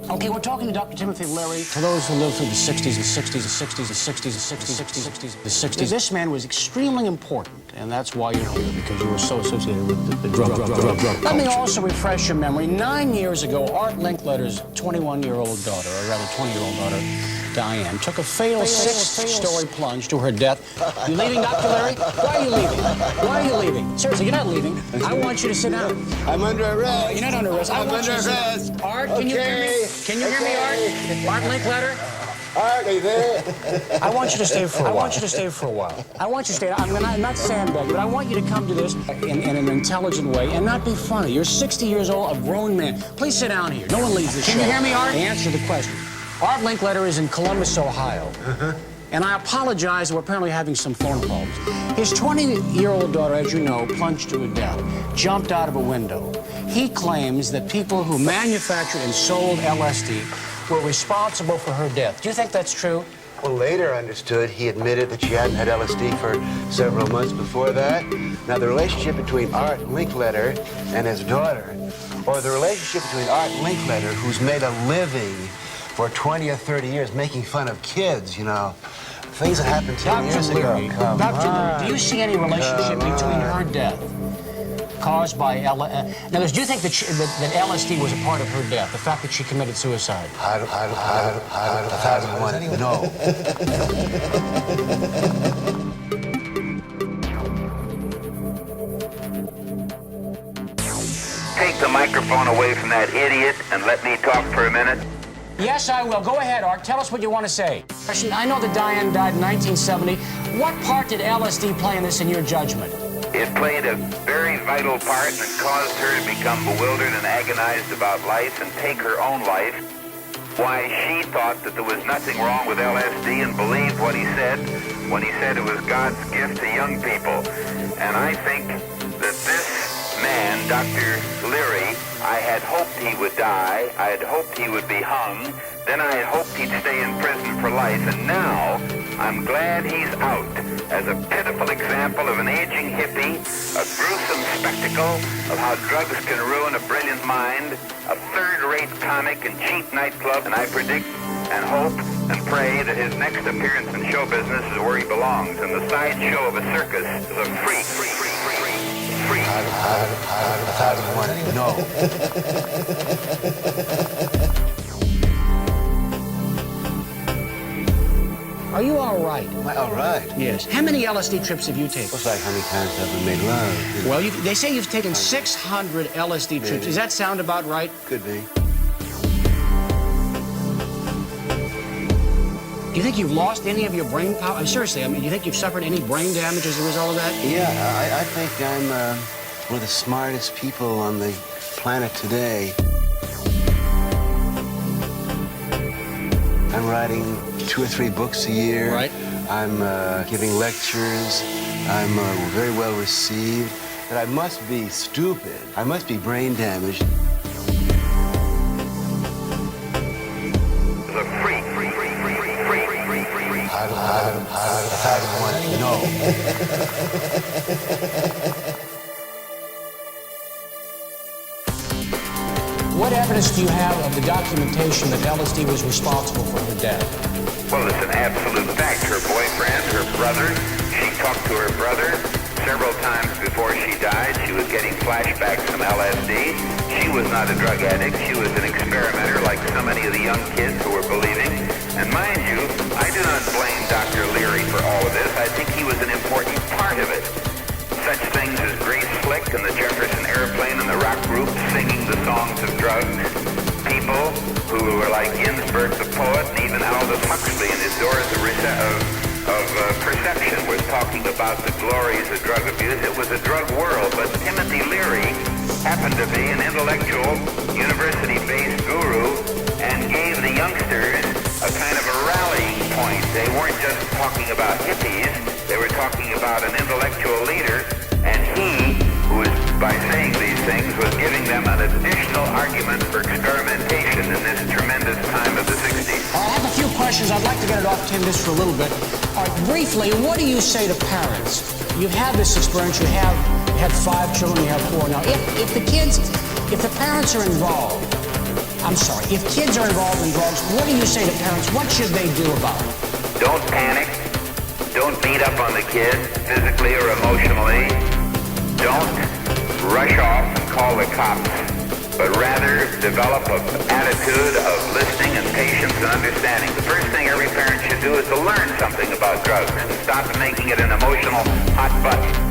Okay, we're talking to Dr. Timothy Leary. For those who lived through the 60s and 60s and 60s and 60s and 60s and 60s, the 60s, this man was extremely important, and that's why you're here, because you were so associated with the drug Let me also refresh your memory. 9 years ago, Art Linkletter's 21-year-old daughter, or rather 20-year-old daughter, Diane, took a fatal six-story plunge to her death. You leaving, Dr. Leary? Why are you leaving? Why are you leaving? Seriously, you're not leaving. I want you to sit down. I'm under arrest. You're not under arrest. I'm under arrest. Art, can you hear me? Can you hear me, Art? Art Linkletter? Art, are you there? I want you to stay for a while. I want you to stay for a while. I want you to stay. I'm not sandbagging, but I want you to come to this in an intelligent way and not be funny. You're 60 years old, a grown man. Please sit down here. No one leaves this show. Can you hear me, Art? Answer the question. Art Linkletter is in Columbus, Ohio. And I apologize, we're apparently having some phone problems. His 20-year-old daughter, as you know, plunged to her death, jumped out of a window. He claims that people who manufactured and sold LSD were responsible for her death. Do you think that's true? Well, later understood he admitted that she hadn't had LSD for several months before that. Now, the relationship between Art Linkletter and his daughter, or the relationship between Art Linkletter, who's made a living for 20 or 30 years making fun of kids, you know, things that happened 10 years ago. Dr. Leary, do you see any relationship between her death caused by LSD? Now, do you think that LSD was a part of her death, the fact that she committed suicide? I don't know. Take the microphone away from that idiot and let me talk for a minute. Yes, I will. Go ahead, Art. Tell us what you want to say. I know that Diane died in 1970. What part did LSD play in this, in your judgment? It played a very vital part and caused her to become bewildered and agonized about life and take her own life. Why, she thought that there was nothing wrong with LSD and believed what he said when he said it was God's gift to young people. And I think that this man, Dr. Leary, I had hoped he would die. I had hoped he would be hung. Then I had hoped he'd stay in prison for life. And now I'm glad he's out as a pitiful example of an aging hippie, a gruesome spectacle of how drugs can ruin a brilliant mind, a third-rate comic and cheap nightclub. And I predict and hope and pray that his next appearance in show business is where he belongs, in the sideshow of a circus as a freak. I don't want to know. Are you all right? Am I all right? Yes. How many LSD trips have you taken? It's like how many times have we made love? Well, they say you've taken 600 LSD trips. Does that sound about right? Could be. Do you think you've lost any of your brain power? Seriously, do you think you've suffered any brain damage as a result of that? Yeah, I think I'm one of the smartest people on the planet today. I'm writing 2 or 3 books a year. Right. I'm giving lectures. I'm very well received. But I must be stupid. I must be brain damaged. I don't want to know. What evidence do you have of the documentation that LSD was responsible for her death? Well, it's an absolute fact. Her boyfriend, her brother, she talked to her brother several times before she died. She was getting flashbacks from LSD. She was not a drug addict. She was an experimenter like so many of the young kids who were believing. And mind you, I do not blame Dr. Leary for all of this. I think he was an important part of it. Such things as Grace Slick and the Jefferson Airplane and the rock group singing the songs of drugs. People who were like Ginsberg the poet and even Aldous Huxley in his Doors of Perception was talking about the glories of drug abuse. It was a drug world, but Timothy Leary happened to be an intellectual, university-based guru and gave the youngsters a kind of a rallying point. They weren't just talking about hippies, they were talking about an intellectual leader, and he, who was, by saying these things, was giving them an additional argument for experimentation in this tremendous time of the 60s. I have a few questions. I'd like to get it off Tim just for a little bit. Briefly, what do you say to parents? You've had this experience, you have had 5 children, you have 4 now. If the parents are involved, I'm sorry, if kids are involved in drugs, what do you say to parents? What should they do about it? Don't panic. Don't beat up on the kid physically or emotionally. Don't rush off and call the cops, but rather develop an attitude of listening and patience and understanding. The first thing every parent should do is to learn something about drugs and stop making it an emotional hot button.